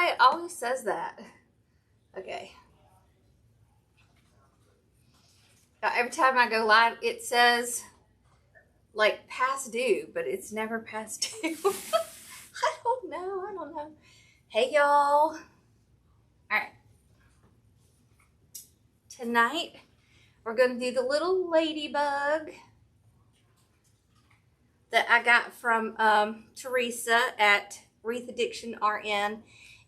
why it always says that. Okay. Every time I go live, it says like past due, but it's never past due. I don't know. Hey y'all. All right. Tonight, we're going to do the little ladybug that I got from Teresa at Wreath Addiction RN.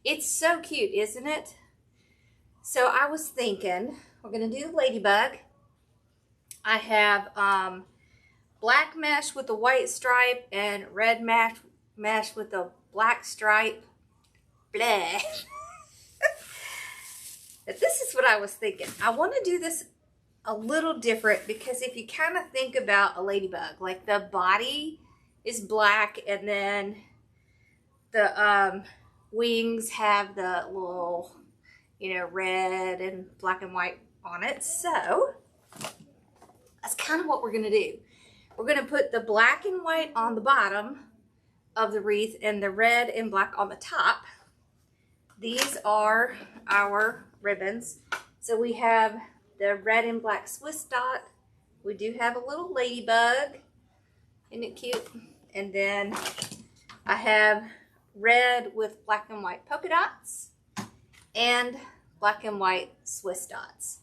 It's so cute, isn't it? So I was thinking, we're going to do the ladybug. I have black mesh with a white stripe and red mesh with a black stripe. Blah. But this is what I was thinking. I want to do this a little different because if you kind of think about a ladybug, like the body is black and then the wings have the little, you know, red and black and white on it. So that's kind of what we're going to do. We're going to put the black and white on the bottom of the wreath and the red and black on the top. These are our ribbons. So we have the red and black Swiss dot. We do have a little ladybug. Isn't it cute? And then I have red with black and white polka dots and black and white Swiss dots.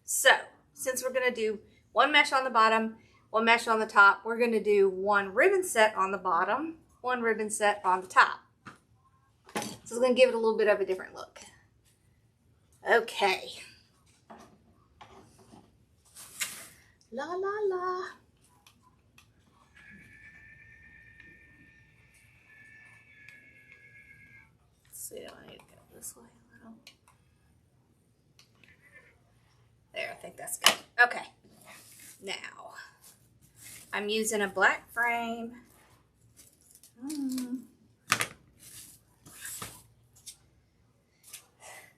So since we're going to do one mesh on the bottom, one mesh on the top, we're going to do one ribbon set on the bottom, one ribbon set on the top. So it's going to give it a little bit of a different look. Okay. La la la. Let's see, I need to go this way a little. There, I think that's good. Okay. Now, I'm using a black frame.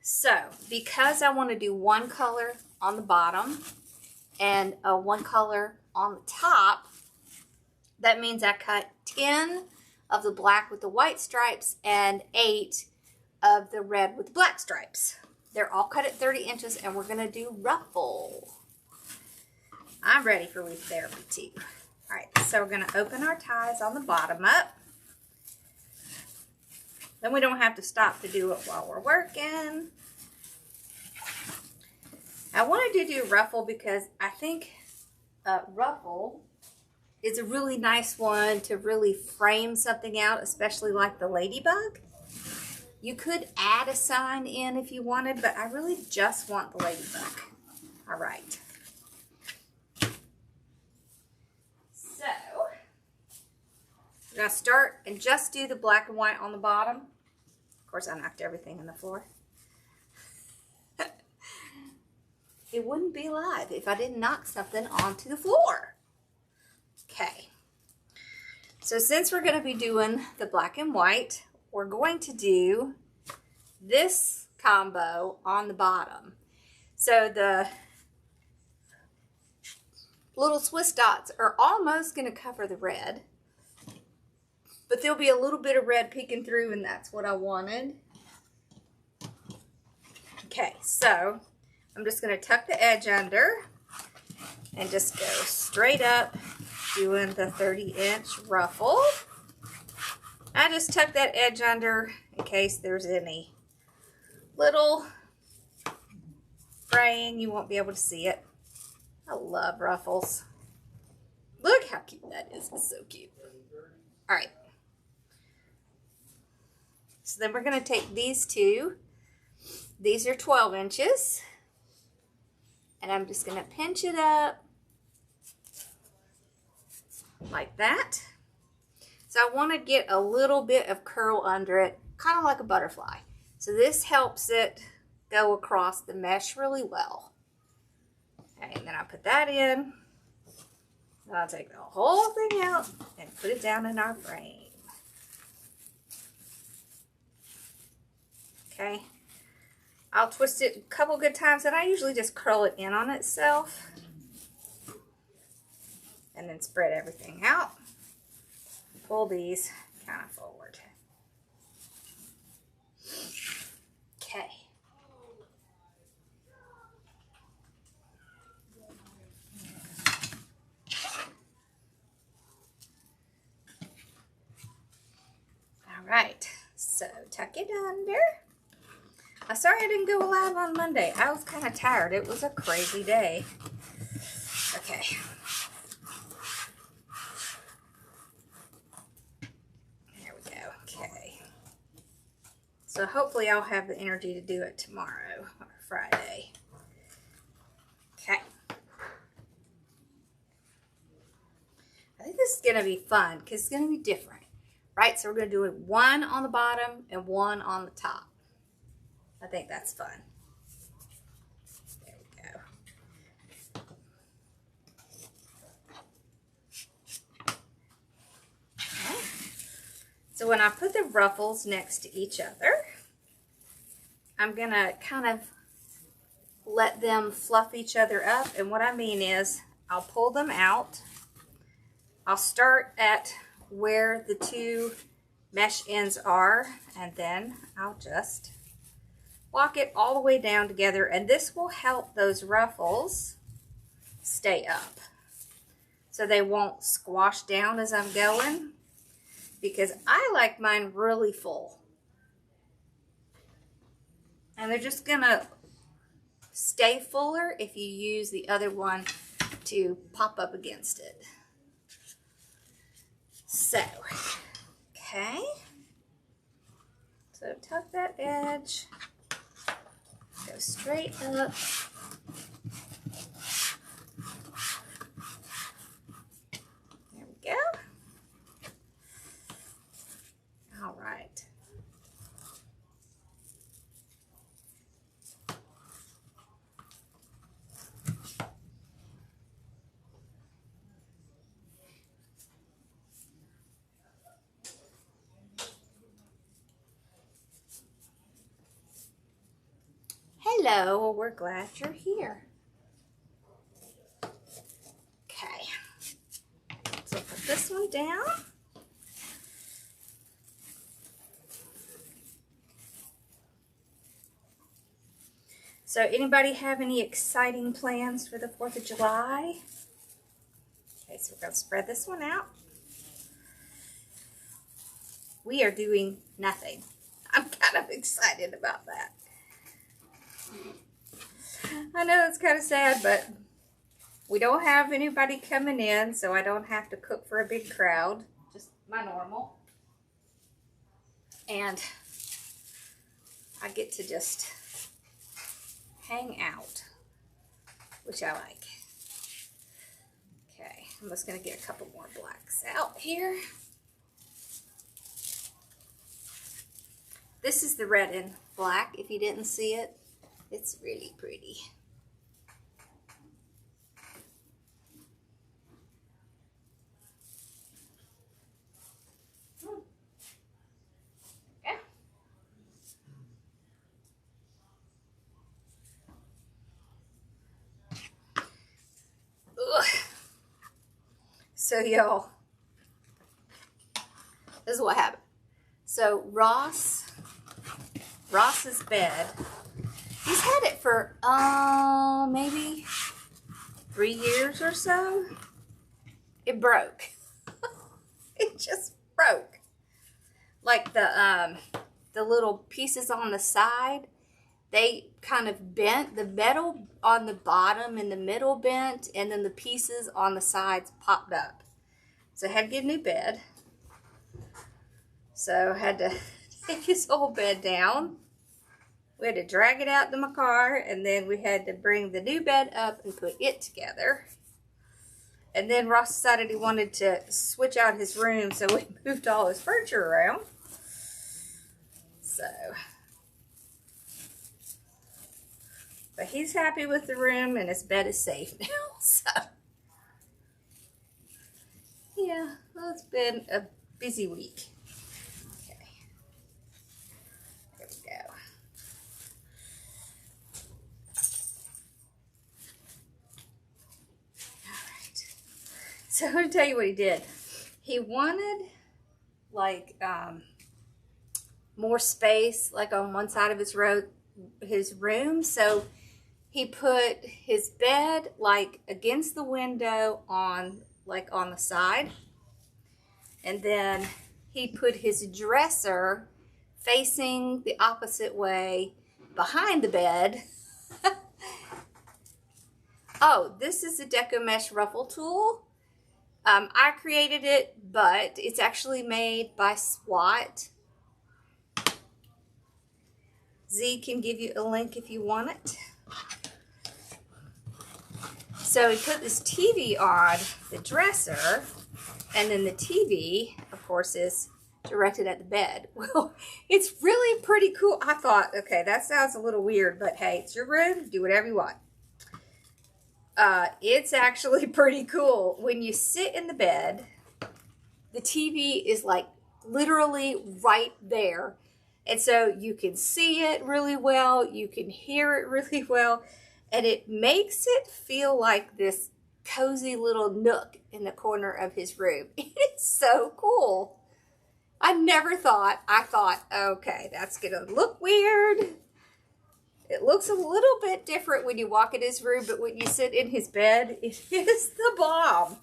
So, because I want to do one color on the bottom and one color on the top, that means I cut 10 of the black with the white stripes and 8 of the red with the black stripes. They're all cut at 30 inches and we're going to do ruffle. I'm ready for wreath therapy too. All right, so we're going to open our ties on the bottom up. Then we don't have to stop to do it while we're working. I wanted to do ruffle because I think ruffle is a really nice one to really frame something out, especially like the ladybug. You could add a sign in if you wanted, but I really just want the ladybug. All right. So, we're going to start and just do the black and white on the bottom. Of course, I knocked everything on the floor. It wouldn't be live if I didn't knock something onto the floor. Okay. So since we're going to be doing the black and white, we're going to do this combo on the bottom. So the little Swiss dots are almost going to cover the red, but there'll be a little bit of red peeking through, and that's what I wanted. Okay, so I'm just going to tuck the edge under and just go straight up doing the 30-inch ruffle. I just tuck that edge under in case there's any little fraying. You won't be able to see it. I love ruffles. Look how cute that is. It's so cute. All right. So then we're going to take these two. These are 12 inches. And I'm just going to pinch it up like that. So I want to get a little bit of curl under it, kind of like a butterfly. So this helps it go across the mesh really well. Okay, and then I put that in. And I'll take the whole thing out and put it down in our frame. Okay. I'll twist it a couple good times, and I usually just curl it in on itself. And then spread everything out. Pull these kind of forward. right, so tuck it under. I'm sorry I didn't go live on Monday. I was kind of tired. It was a crazy day. Okay. There we go. Okay. So hopefully I'll have the energy to do it tomorrow or Friday. Okay. I think this is going to be fun because it's going to be different, right? So we're going to do it one on the bottom and one on the top. I think that's fun. There we go. Okay. So when I put the ruffles next to each other, I'm going to kind of let them fluff each other up. And what I mean is I'll pull them out. I'll start at where the two mesh ends are, and then I'll just walk it all the way down together, and this will help those ruffles stay up so they won't squash down as I'm going, because I like mine really full. And they're just gonna stay fuller if you use the other one to pop up against it. So, okay. So tuck that edge, go straight up. There we go. All right. Hello, well, we're glad you're here. Okay, so put this one down. So anybody have any exciting plans for the 4th of July? Okay, so we're going to spread this one out. We are doing nothing. I'm kind of excited about that. I know it's kind of sad, but we don't have anybody coming in, so I don't have to cook for a big crowd. Just my normal. And I get to just hang out, which I like. Okay, I'm just going to get a couple more blacks out here. This is the red and black, if you didn't see it. It's really pretty. Yeah. Ugh. So y'all, this is what happened. So Ross's bed, he's had it for maybe 3 years or so. It broke. It just broke. Like the little pieces on the side, they kind of bent. The metal on the bottom and the middle bent, and then the pieces on the sides popped up. So I had to get a new bed. So I had to take his whole bed down. We had to drag it out to my car, and then we had to bring the new bed up and put it together. And then Ross decided he wanted to switch out his room, so we moved all his furniture around. So, but he's happy with the room, and his bed is safe now. So, yeah, well, it's been a busy week. Okay, there we go. So I'm going to tell you what he did. He wanted like more space like on one side of his room. So he put his bed like against the window on the side. And then he put his dresser facing the opposite way behind the bed. Oh, this is a Deco Mesh Ruffle tool. I created it, but it's actually made by SWAT. Z can give you a link if you want it. So we put this TV on the dresser, and then the TV, of course, is directed at the bed. Well, it's really pretty cool. I thought, okay, that sounds a little weird, but hey, it's your room. Do whatever you want. It's actually pretty cool. When you sit in the bed, the TV is like literally right there. And so you can see it really well. You can hear it really well. And it makes it feel like this cozy little nook in the corner of his room. It's so cool. I thought, okay, that's gonna look weird. It looks a little bit different when you walk in his room, but when you sit in his bed, it is the bomb.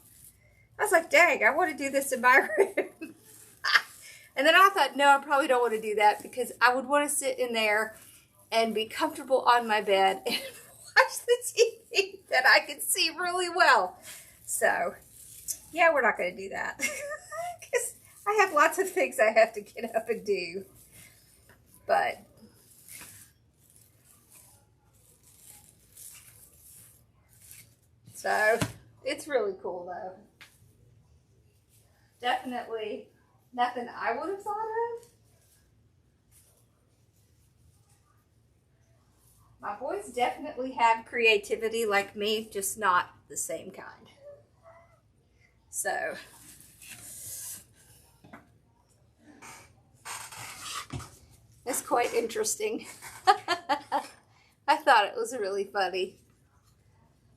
I was like, dang, I want to do this in my room. And then I thought, no, I probably don't want to do that because I would want to sit in there and be comfortable on my bed and watch the TV that I can see really well. So, yeah, we're not going to do that because I have lots of things I have to get up and do. But so it's really cool though. Definitely nothing I would have thought of. My boys definitely have creativity like me, just not the same kind. So it's quite interesting. I thought it was really funny.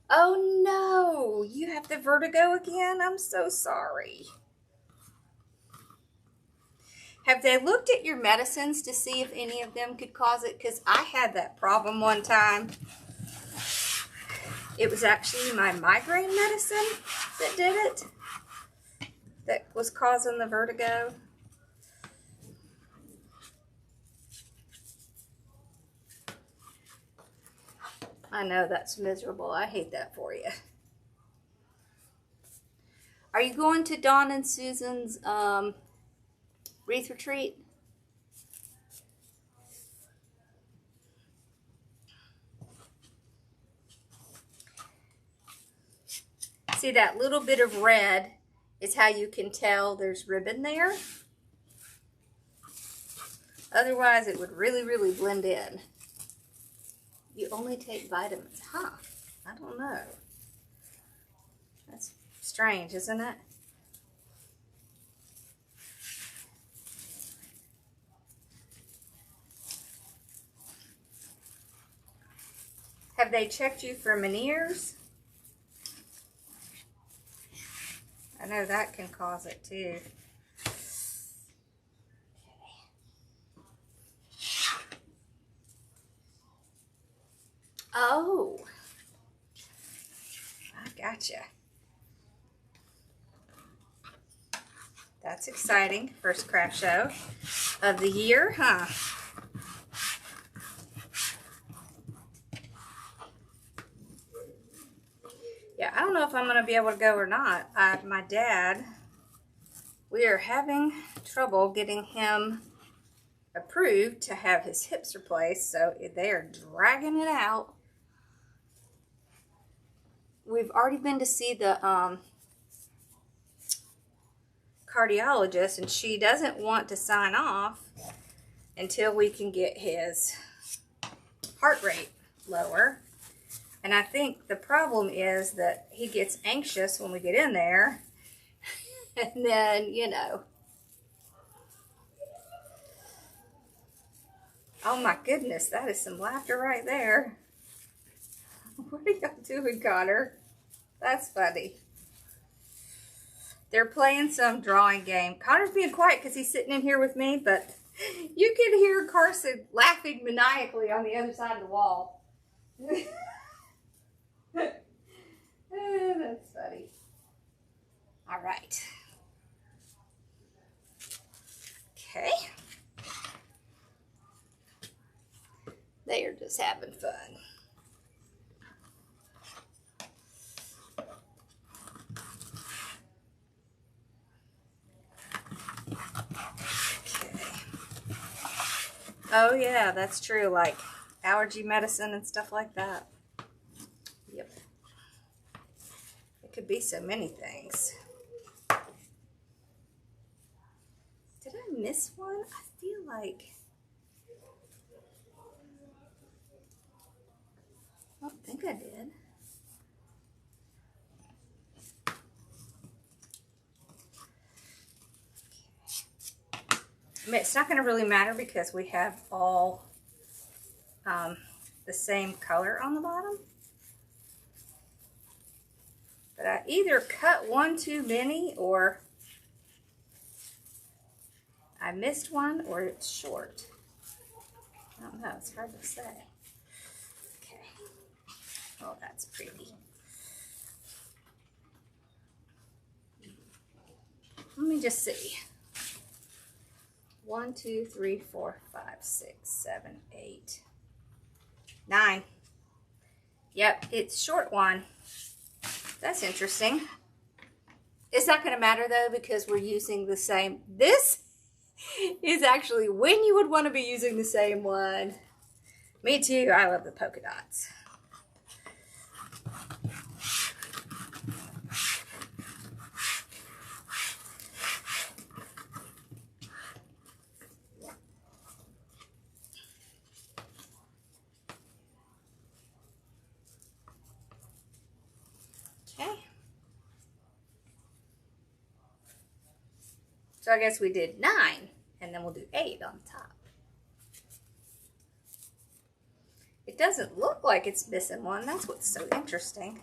Oh no, you have the vertigo again? I'm so sorry. Have they looked at your medicines to see if any of them could cause it? Because I had that problem one time. It was actually my migraine medicine that did it, that was causing the vertigo. I know that's miserable. I hate that for you. Are you going to Dawn and Susan's Wreath retreat? See, that little bit of red is how you can tell there's ribbon there. Otherwise, it would really, really blend in. You only take vitamins. Huh? I don't know. That's strange, isn't it? Have they checked you for Meniere's? I know that can cause it too. Oh, I gotcha. That's exciting. First craft show of the year, huh? Yeah, I don't know if I'm going to be able to go or not. My dad, we are having trouble getting him approved to have his hips replaced, so they are dragging it out. We've already been to see the cardiologist, and she doesn't want to sign off until we can get his heart rate lower. And I think the problem is that he gets anxious when we get in there. And then, you know. Oh my goodness, that is some laughter right there. What are y'all doing, Connor? That's funny. They're playing some drawing game. Connor's being quiet because he's sitting in here with me, but you can hear Carson laughing maniacally on the other side of the wall. That's funny. All right. Okay. They are just having fun. Okay. Oh yeah, that's true, like allergy medicine and stuff like that. Yep. It could be so many things. Did I miss one? I feel like I don't think I did. I mean, it's not going to really matter because we have all the same color on the bottom. But I either cut one too many, or I missed one, or it's short. I don't know, it's hard to say. Okay. Oh, that's pretty. Let me just see. 1, 2, 3, 4, 5, 6, 7, 8, 9. Yep, it's short one. That's interesting. It's not going to matter though because we're using the same. This is actually when you would want to be using the same one. Me too. I love the polka dots. Okay. So I guess we did 9, and then we'll do 8 on top. It doesn't look like it's missing one. That's what's so interesting.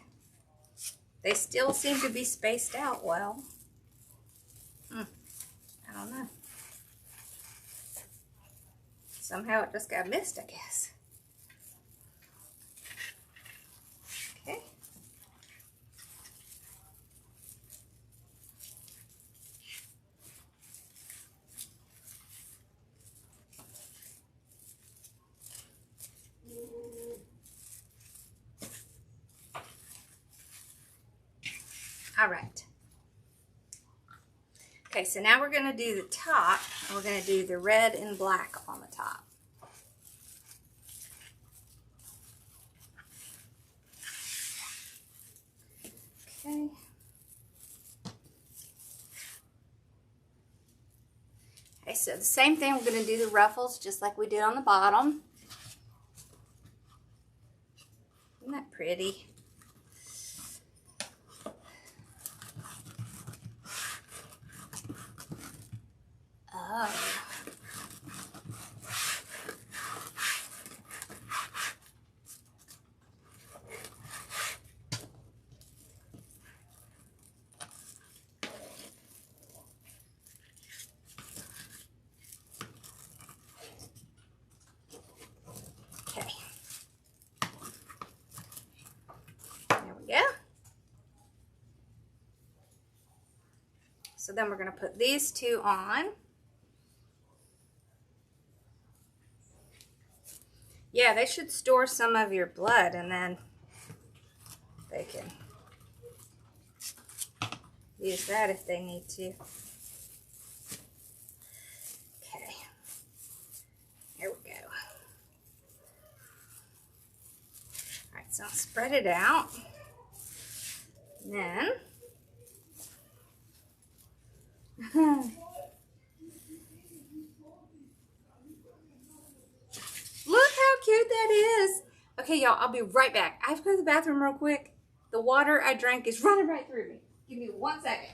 They still seem to be spaced out well. I don't know. Somehow it just got missed, I guess. Okay. All right. Okay, so now we're going to do the top. We're going to do the red and black on the top. Okay. Okay, so the same thing, we're going to do the ruffles just like we did on the bottom. Isn't that pretty? Oh. Okay. There we go. So then we're going to put these two on. Yeah, they should store some of your blood and then they can use that if they need to. Okay, here we go. All right, so I'll spread it out. And then, look how cute that is. Okay, y'all, I'll be right back. I have to go to the bathroom real quick. The water I drank is running right through me. Give me 1 second.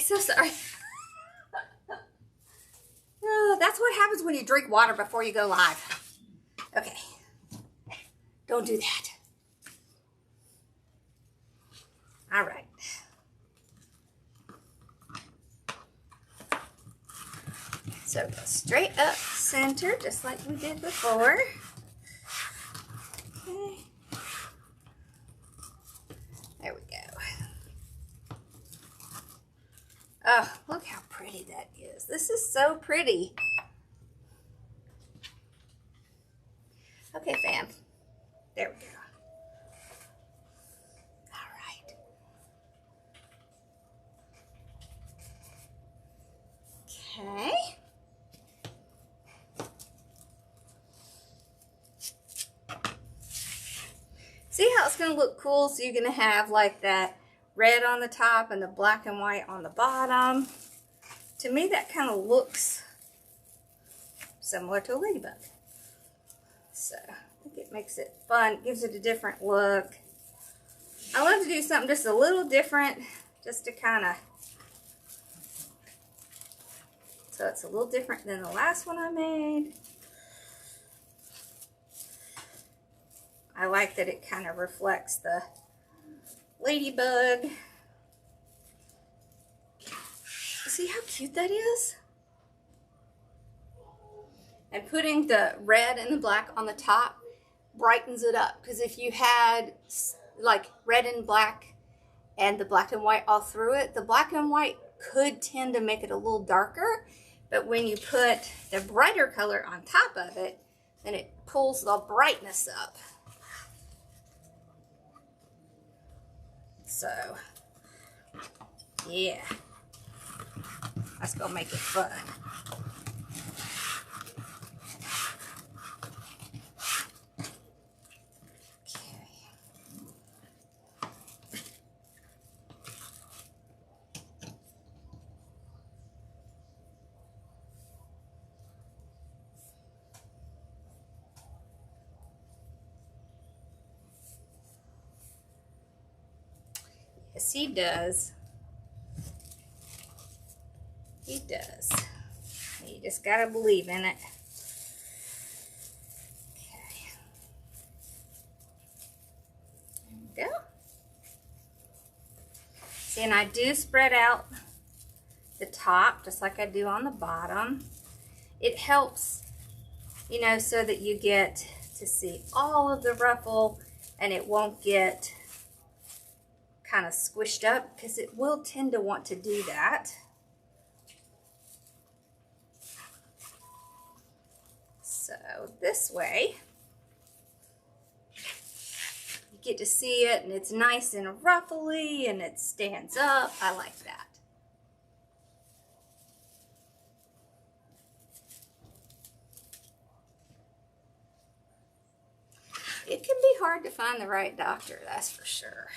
so sorry. Oh, that's what happens when you drink water before you go live. Okay. Don't do that. All right. So go straight up center, just like we did before. Okay. There we go. Oh, look how pretty that is. This is so pretty. Okay, fam. There we go. Okay. See how it's going to look cool? So you're going to have like that red on the top and the black and white on the bottom. To me, that kind of looks similar to a ladybug. So I think it makes it fun, gives it a different look. I love to do something just a little different, just to kind of, so it's a little different than the last one I made. I like that it kind of reflects the ladybug. See how cute that is? And putting the red and the black on the top brightens it up. Because if you had like red and black and the black and white all through it, the black and white could tend to make it a little darker. But when you put the brighter color on top of it, then it pulls the brightness up. So, yeah, that's gonna make it fun. Okay. Yes, he does. He does. You just gotta believe in it. Okay. There we go. See, and I do spread out the top just like I do on the bottom. It helps, you know, so that you get to see all of the ruffle and it won't get kind of squished up, because it will tend to want to do that. So this way you get to see it and it's nice and ruffly and it stands up. I like that. It can be hard to find the right doctor, that's for sure.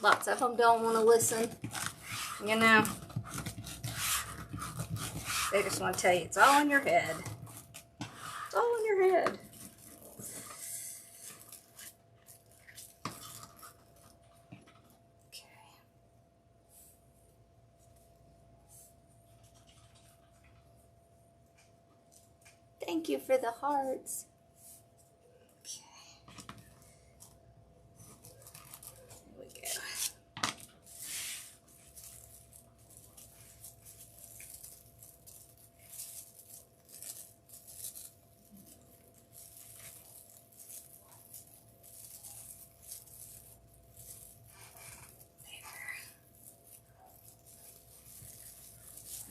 Lots of them don't want to listen, you know. They just want to tell you it's all in your head. It's all in your head. Okay. Thank you for the hearts.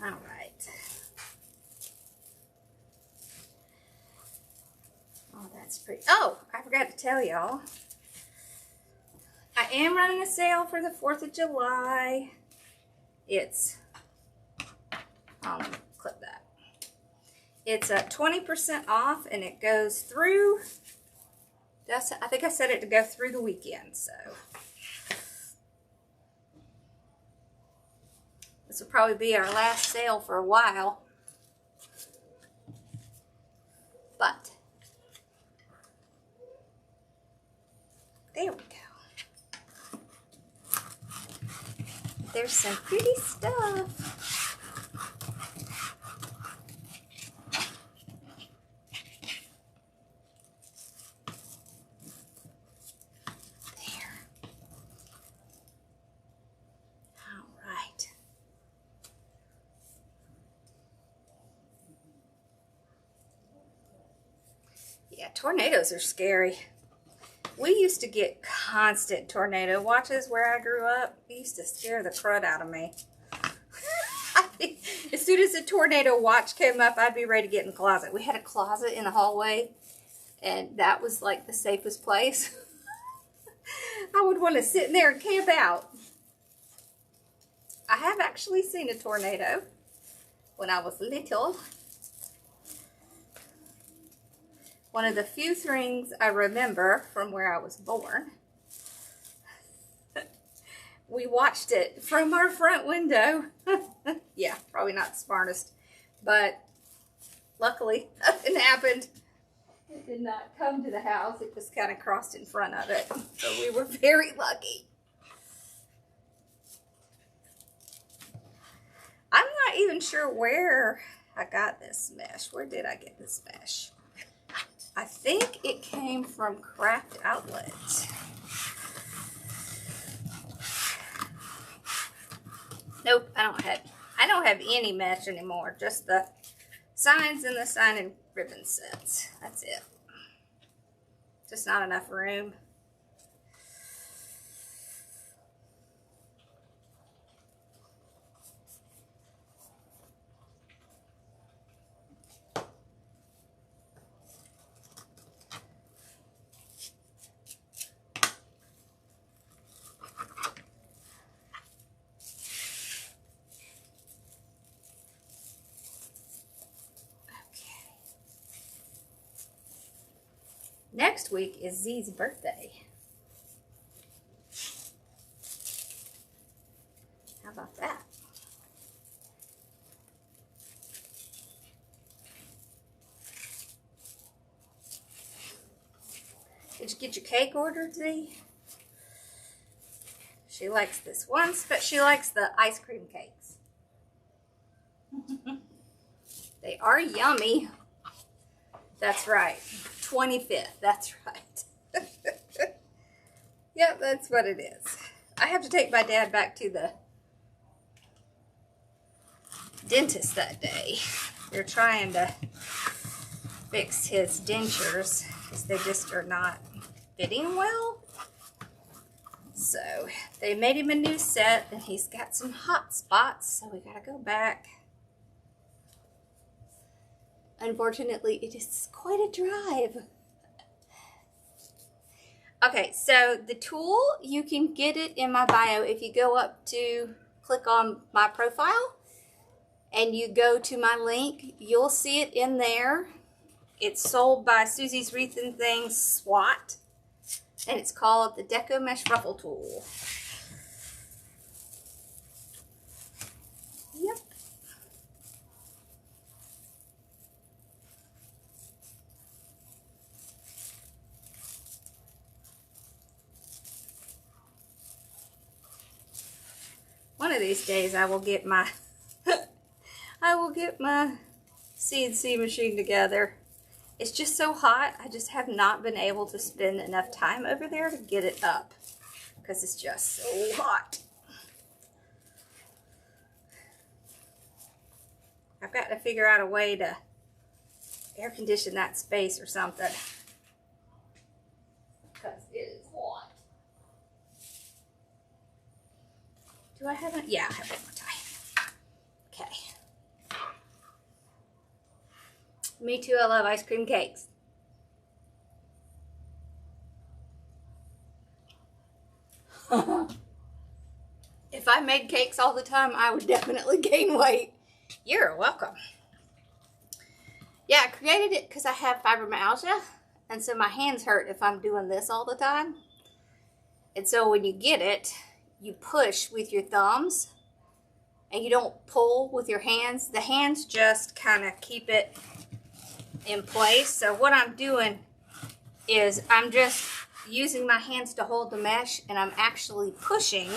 All right. Oh, that's pretty. Oh, I forgot to tell y'all. I am running a sale for the 4th of July. It's, clip that. It's 20% off and it goes through, I think I set it to go through the weekend, so. This will probably be our last sale for a while. But there we go. there's some pretty stuff. Yeah, tornadoes are scary. We used to get constant tornado watches where I grew up. It used to scare the crud out of me. As soon as a tornado watch came up, I'd be ready to get in the closet. We had a closet in the hallway, and that was like the safest place. I would want to sit in there and camp out. I have actually seen a tornado when I was little. One of the few things I remember from where I was born. We watched it from our front window. Yeah, probably not the smartest, but luckily nothing happened. It did not come to the house. It just kind of crossed in front of it. So we were very lucky. I'm not even sure where I got this mesh. Where did I get this mesh? I think it came from Craft Outlet. Nope, I don't have any mesh anymore. Just the signs and the sign and ribbon sets. That's it. Just not enough room. Next week is Z's birthday. How about that? Did you get your cake ordered, Z? She likes this one, but she likes the ice cream cakes. They are yummy. That's right. 25th. That's right. Yep, that's what it is. I have to take my dad back to the dentist that day. They're trying to fix his dentures because they just are not fitting well. So they made him a new set and he's got some hot spots, so we gotta go back. Unfortunately, it is quite a drive. Okay, so the tool, you can get it in my bio. If you go up to click on my profile and you go to my link, you'll see it in there. It's sold by Susie's Wreath and Things SWAT, and it's called the Deco Mesh Ruffle Tool. Yep. One of these days I will get my CNC machine together. It's just so hot. I just have not been able to spend enough time over there to get it up because it's just so hot. I've got to figure out a way to air condition that space or something because it is hot. Do I have it? Yeah, I have one more time. Okay. Me too, I love ice cream cakes. If I made cakes all the time, I would definitely gain weight. You're welcome. Yeah, I created it because I have fibromyalgia, and so my hands hurt if I'm doing this all the time. And so when you get it, you push with your thumbs, and you don't pull with your hands. The hands just kind of keep it in place. So what I'm doing is I'm just using my hands to hold the mesh, and I'm actually pushing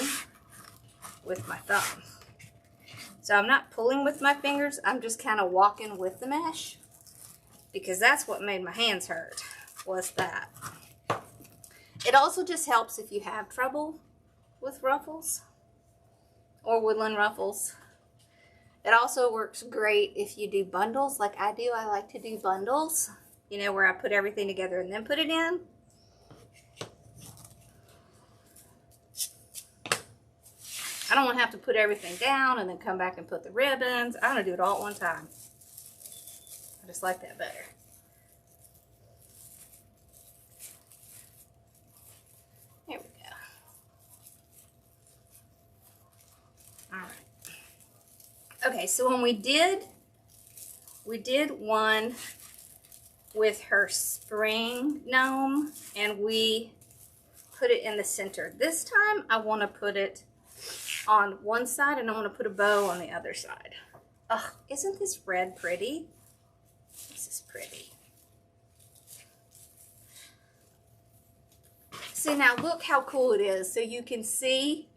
with my thumb. So I'm not pulling with my fingers, I'm just kind of walking with the mesh, because that's what made my hands hurt, was that. It also just helps if you have trouble with ruffles or woodland ruffles. It also works great if you do bundles like I do. I like to do bundles, you know, where I put everything together and then put it in. I don't want to have to put everything down and then come back and put the ribbons. I want to do it all at one time. I just like that better. There we go. All right. Okay, so when we did one with her spring gnome, and we put it in the center. This time I want to put it on one side and I want to put a bow on the other side. Ugh, isn't this red pretty? This is pretty. See, now look how cool it is. So you can see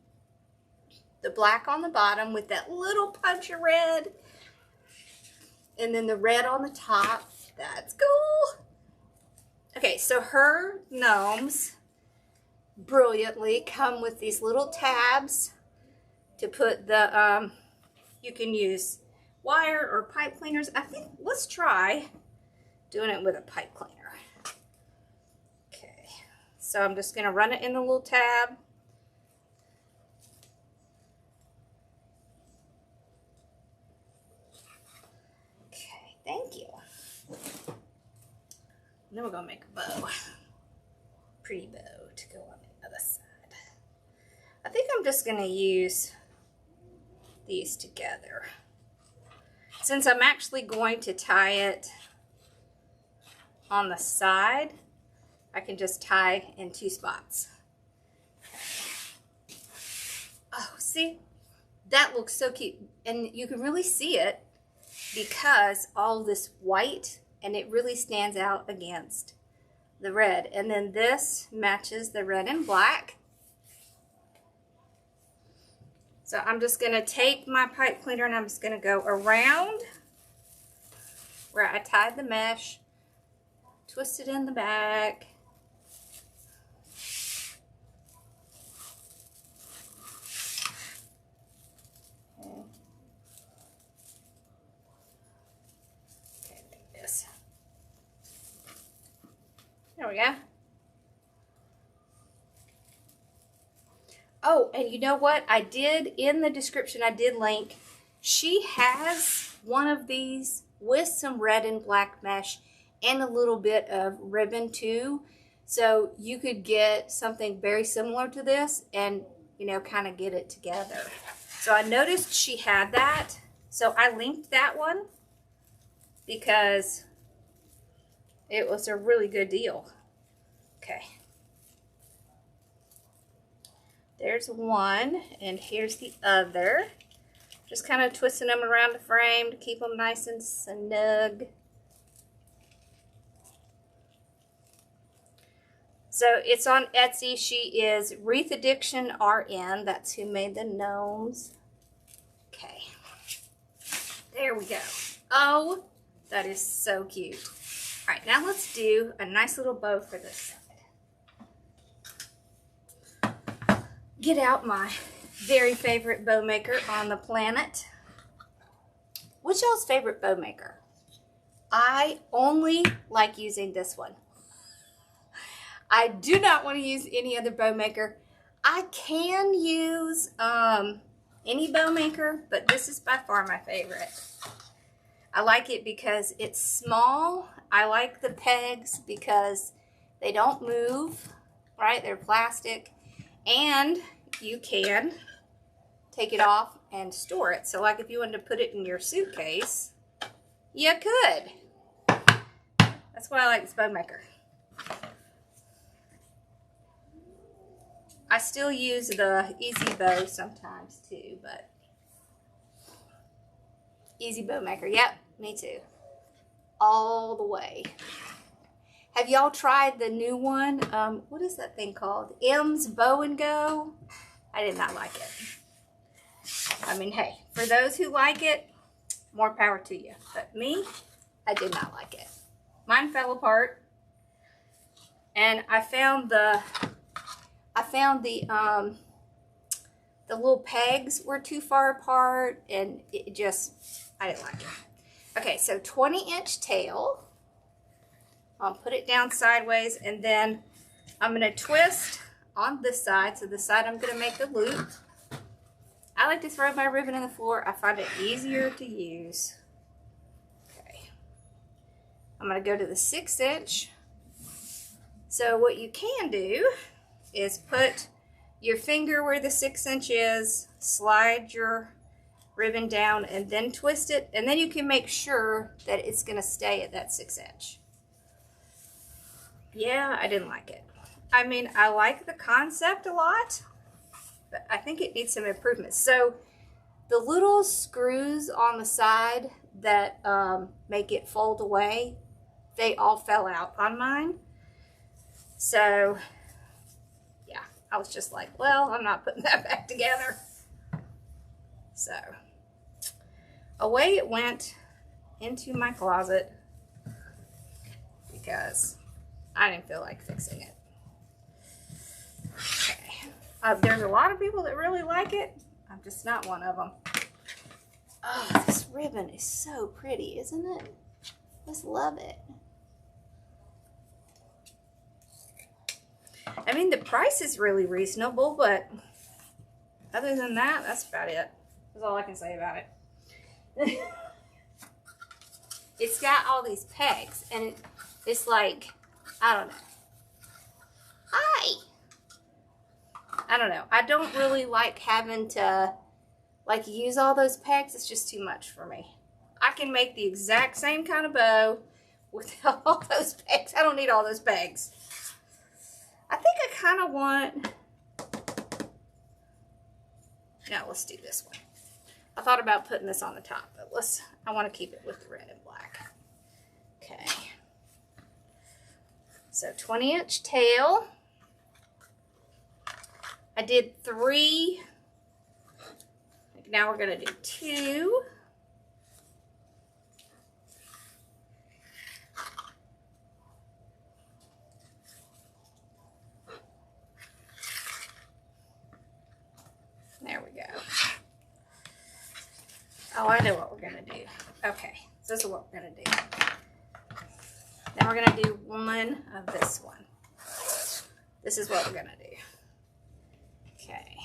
the black on the bottom with that little punch of red, and then the red on the top. That's cool. Okay, so her gnomes brilliantly come with these little tabs to put the, you can use wire or pipe cleaners. I think, let's try doing it with a pipe cleaner. Okay, so I'm just gonna run it in the little tab. Okay, thank you. Then we're gonna make a bow. Pretty bow to go on the other side. I think I'm just gonna use these together. Since I'm actually going to tie it on the side, I can just tie in 2 spots. Oh, see? That looks so cute. And you can really see it because all this white, and it really stands out against the red. And then this matches the red and black. So I'm just going to take my pipe cleaner and I'm just going to go around where I tied the mesh, twist it in the back. Okay, like this. There we go. Oh, and you know what? I did, in the description, I did link, she has one of these with some red and black mesh and a little bit of ribbon too. So you could get something very similar to this and, you know, kind of get it together. So I noticed she had that. So I linked that one because it was a really good deal. Okay. There's one, and here's the other. Just kind of twisting them around the frame to keep them nice and snug. So it's on Etsy. She is Wreath Addiction RN. That's who made the gnomes. Okay. There we go. Oh, that is so cute. All right, now let's do a nice little bow for this side. Get out my very favorite bow maker on the planet. What's y'all's favorite bow maker? I only like using this one. I do not want to use any other bow maker. I can use any bow maker, but this is by far my favorite. I like it because it's small. I like the pegs because they don't move, right? They're plastic. And you can take it off and store it. So like if you wanted to put it in your suitcase, you could. That's why I like this bow maker. I still use the Easy Bow sometimes too, but Easy Bow Maker, yep, me too. All the way. Have y'all tried the new one? What is that thing called? M's Bow and Go? I did not like it. I mean, hey, for those who like it, more power to you. But me, I did not like it. Mine fell apart. And I found the little pegs were too far apart, and it just, I didn't like it. Okay, so 20-inch tail. I'll put it down sideways, and then I'm going to twist on this side. So this side I'm going to make the loop. I like to throw my ribbon in the floor. I find it easier to use. Okay. I'm going to go to the 6-inch. So what you can do is put your finger where the 6-inch is, slide your ribbon down, and then twist it, and then you can make sure that it's going to stay at that 6-inch. Yeah, I didn't like it. I mean, I like the concept a lot, but I think it needs some improvements. So the little screws on the side that make it fold away, they all fell out on mine. So yeah, I was just like, well, I'm not putting that back together. So away it went into my closet because I didn't feel like fixing it. Okay. There's a lot of people that really like it. I'm just not one of them. Oh, this ribbon is so pretty, isn't it? Just love it. I mean, the price is really reasonable, but other than that, that's about it. That's all I can say about it. It's got all these pegs, and it's like, I don't know. Hi! I don't know. I don't really like having to, like, use all those pegs. It's just too much for me. I can make the exact same kind of bow without all those pegs. I don't need all those pegs. I think I kind of want, no, let's do this one. I thought about putting this on the top, but I want to keep it with the red and black. Okay. So 20-inch tail. I did 3. Now we're going to do 2. There we go. Oh, I know what we're going to do. Okay, so this is what we're going to do. Now we're going to do one of this one. This is what we're going to do. Okay.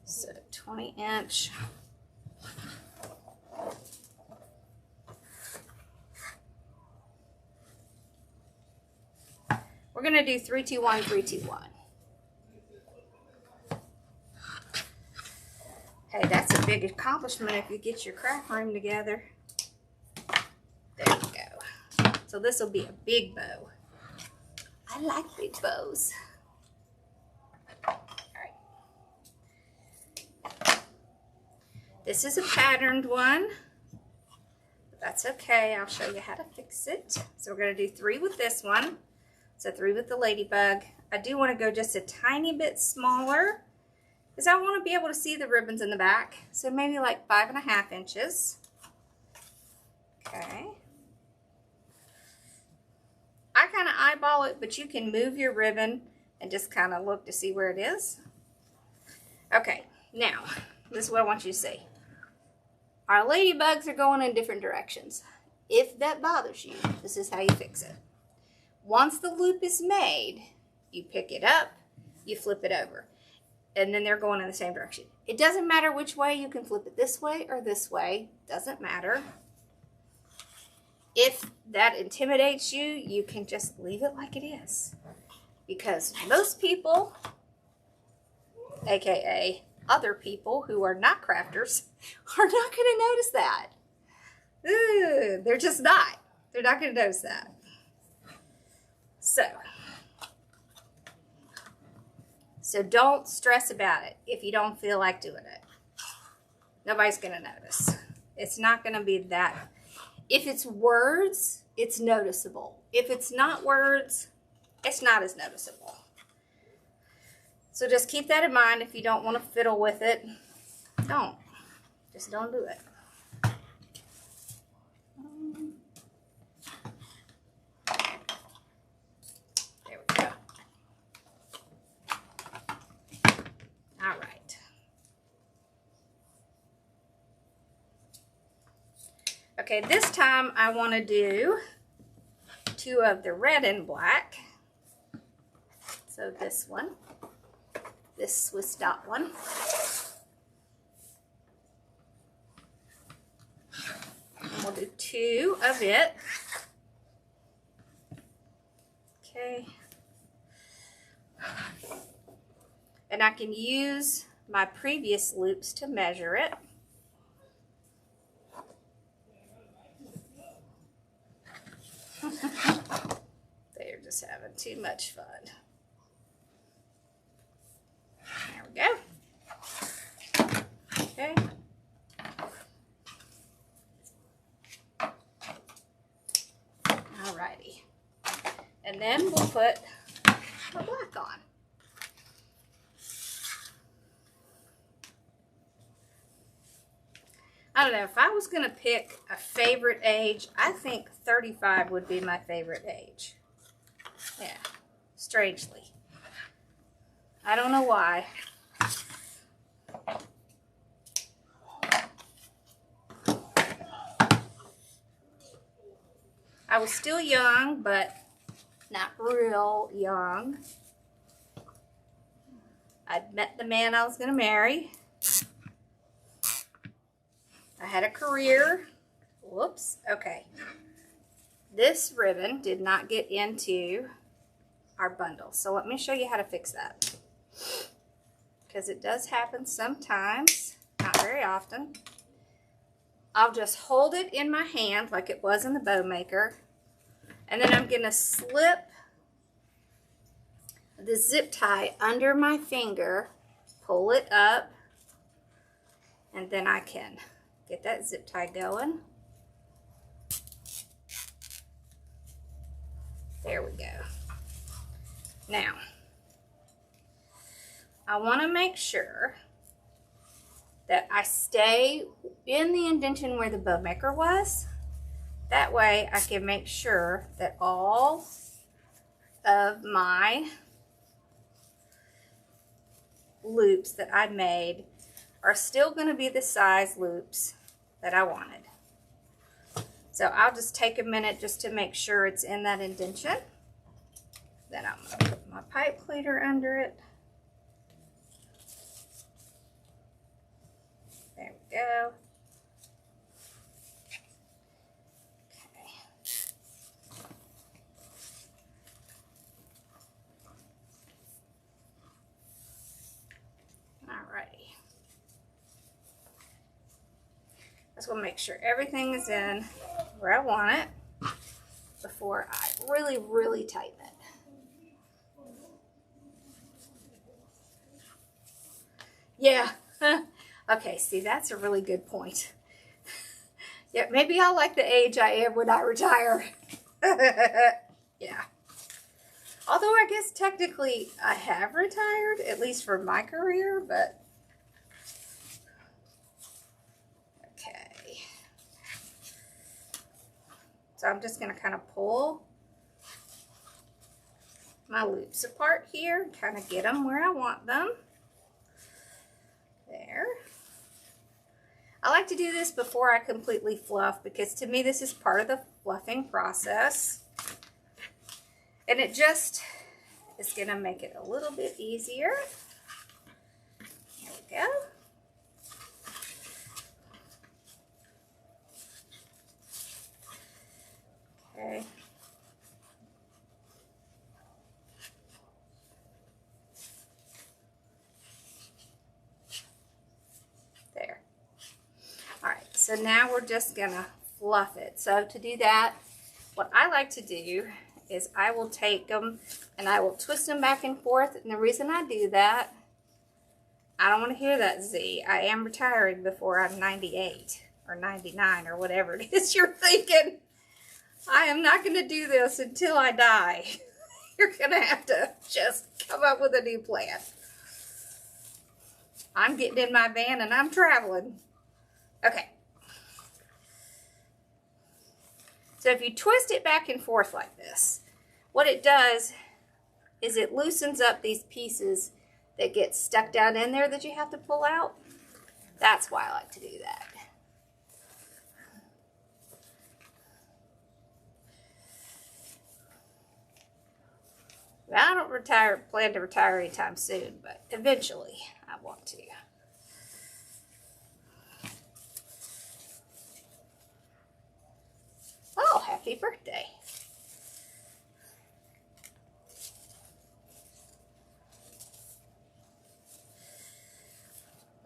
So 20-inch. We're going to do 3, 2, 1, 3, 2, 1. Hey, that's a big accomplishment if you get your craft room together. There you go. So this will be a big bow. I like big bows. All right. This is a patterned one. But that's okay. I'll show you how to fix it. So we're going to do 3 with this one. So 3 with the Ladybug. I do want to go just a tiny bit smaller, because I want to be able to see the ribbons in the back. So maybe like 5.5 inches. Okay. I kind of eyeball it, but you can move your ribbon and just kind of look to see where it is. Okay, now, this is what I want you to see. Our ladybugs are going in different directions. If that bothers you, this is how you fix it. Once the loop is made, you pick it up, you flip it over. And then they're going in the same direction. It doesn't matter which way. You can flip it this way or this way. Doesn't matter. If that intimidates you, you can just leave it like it is. Because most people, aka other people who are not crafters, are not going to notice that. Ooh, they're just not. They're not going to notice that. So don't stress about it if you don't feel like doing it. Nobody's going to notice. It's not going to be that. If it's words, it's noticeable. If it's not words, it's not as noticeable. So just keep that in mind if you don't want to fiddle with it. Don't. Just don't do it. There we go. All right. Okay, this time I want to do 2 of the red and black. So this one, this Swiss dot one. And we'll do 2 of it. Okay. And I can use my previous loops to measure it. They're just having too much fun. There we go. Okay. Alrighty. And then we'll put the black on. I don't know, if I was going to pick a favorite age, I think 35 would be my favorite age. Yeah, strangely. I don't know why. I was still young, but not real young. I'd met the man I was going to marry. I had a career. Whoops. Okay. This ribbon did not get into our bundle. So let me show you how to fix that. Because it does happen sometimes, not very often. I'll just hold it in my hand like it was in the bow maker. And then I'm going to slip the zip tie under my finger, pull it up, and then I can get that zip tie going. There we go. Now, I want to make sure that I stay in the indentation where the bow maker was. That way I can make sure that all of my loops that I made are still going to be the size loops that I wanted. So I'll just take a minute just to make sure it's in that indentation. Then I'm going to put my pipe cleaner under it. There we go. Okay. Alrighty. Just want to make sure everything is in where I want it before I really tighten it. Yeah. Okay, see, that's a really good point. Yeah, maybe I'll like the age I am when I retire. Yeah. Although I guess technically I have retired, at least for my career, but okay. So I'm just going to kind of pull my loops apart here and kind of get them where I want them. There. I like to do this before I completely fluff because to me this is part of the fluffing process. And it just is going to make it a little bit easier. There we go. Okay. There. All right, so now we're just gonna fluff it. So to do that, what I like to do is I will take them and I will twist them back and forth. And the reason I do that, I don't want to hear that Z. I am retiring before I'm 98 or 99 or whatever it is you're thinking. I am not going to do this until I die. You're going to have to just come up with a new plan. I'm getting in my van and I'm traveling. Okay. So if you twist it back and forth like this, what it does is it loosens up these pieces that get stuck down in there that you have to pull out. That's why I like to do that. Well, I don't plan to retire anytime soon, but eventually I want to. Oh, happy birthday.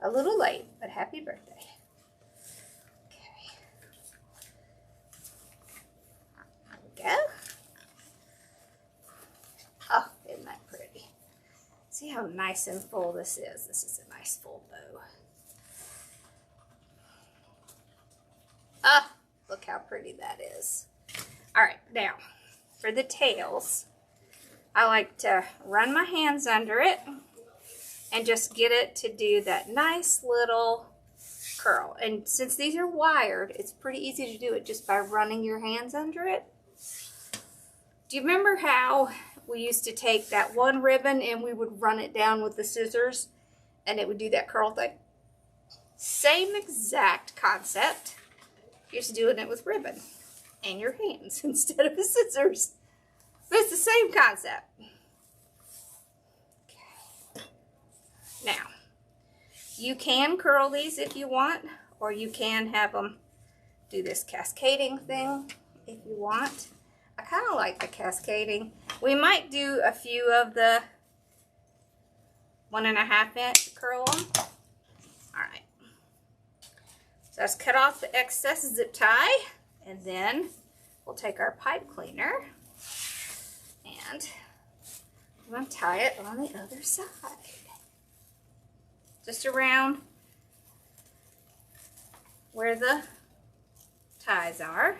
A little late, but happy birthday. Okay. There we go. Oh, isn't that pretty? See how nice and full this is. This is a nice full bow. Oh, look how pretty that is. All right, now for the tails, I like to run my hands under it and just get it to do that nice little curl. And since these are wired, it's pretty easy to do it just by running your hands under it. Do you remember how we used to take that one ribbon and we would run it down with the scissors and it would do that curl thing? Same exact concept. You're just doing it with ribbon and your hands instead of the scissors. But it's the same concept. Okay. Now, you can curl these if you want, or you can have them do this cascading thing if you want. I kind of like the cascading. We might do a few of the 1.5 inch curl them. All right. So let's cut off the excess zip tie, and then we'll take our pipe cleaner and I'm going to tie it on the other side. Just around where the ties are.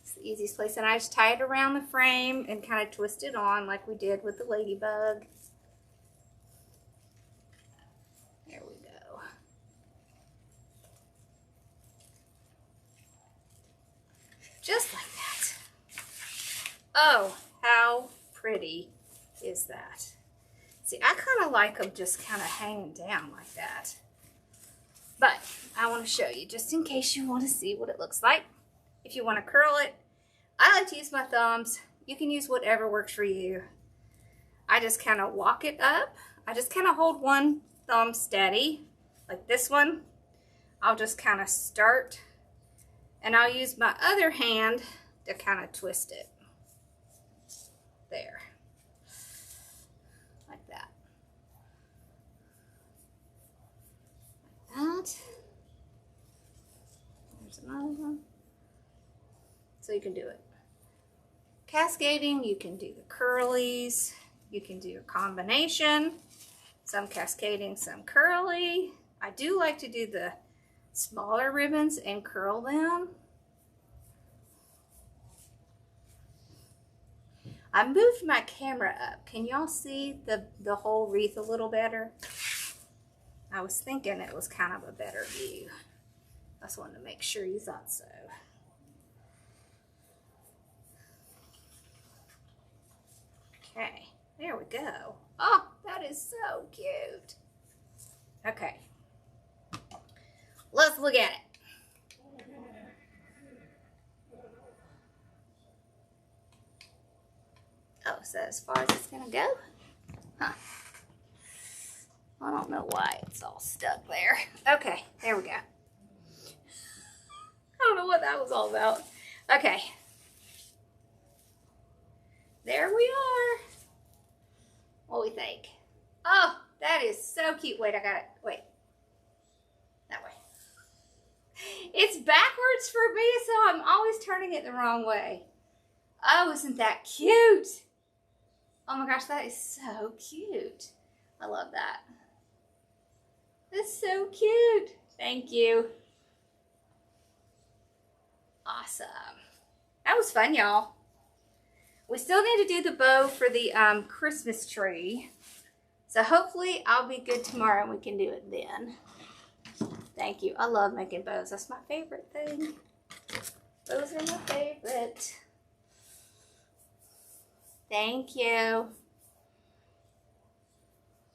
It's the easiest place, and I just tie it around the frame and kind of twist it on like we did with the Ladybug. There we go. Just like that. Oh, how pretty is that? See, I kind of like them just kind of hanging down like that. But I want to show you just in case you want to see what it looks like. If you want to curl it, I like to use my thumbs. You can use whatever works for you. I just kind of walk it up. I just kind of hold one thumb steady, like this one. I'll just kind of start, and I'll use my other hand to kind of twist it. There. Like that. Like that. There's another one. So you can do it. Cascading, you can do the curlies. You can do a combination. Some cascading, some curly. I do like to do the smaller ribbons and curl them. I moved my camera up. Can y'all see the whole wreath a little better? I was thinking it was kind of a better view. I just wanted to make sure you thought so. Okay, there we go. Oh, that is so cute. Okay, let's look at it. Oh, is that as far as it's gonna go? Huh. I don't know why it's all stuck there. Okay, there we go. I don't know what that was all about. Okay. There we are. What do we think? Oh, that is so cute. Wait, I got it. Wait. That way. It's backwards for me, so I'm always turning it the wrong way. Oh, isn't that cute? Oh my gosh, that is so cute. I love that. That's so cute. Thank you. Awesome. That was fun, y'all. We still need to do the bow for the Christmas tree. So hopefully I'll be good tomorrow and we can do it then. Thank you. I love making bows. That's my favorite thing. Bows are my favorite. Thank you.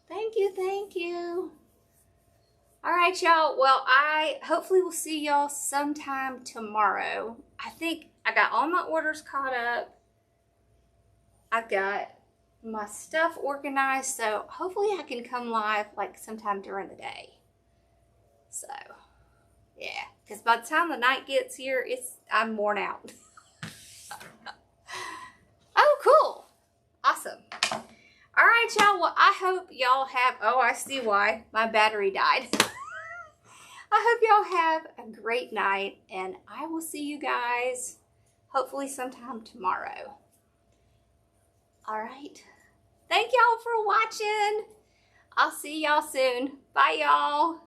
Thank you, thank you. All right, y'all. Well, I hopefully will see y'all sometime tomorrow. I think I got all my orders caught up. I've got my stuff organized, so hopefully I can come live like sometime during the day. So, yeah, because by the time the night gets here, I'm worn out. Oh, cool. Awesome. All right, y'all. Well, I hope y'all have, oh, I see why my battery died. I hope y'all have a great night, and I will see you guys hopefully sometime tomorrow. All right. Thank y'all for watching. I'll see y'all soon. Bye, y'all.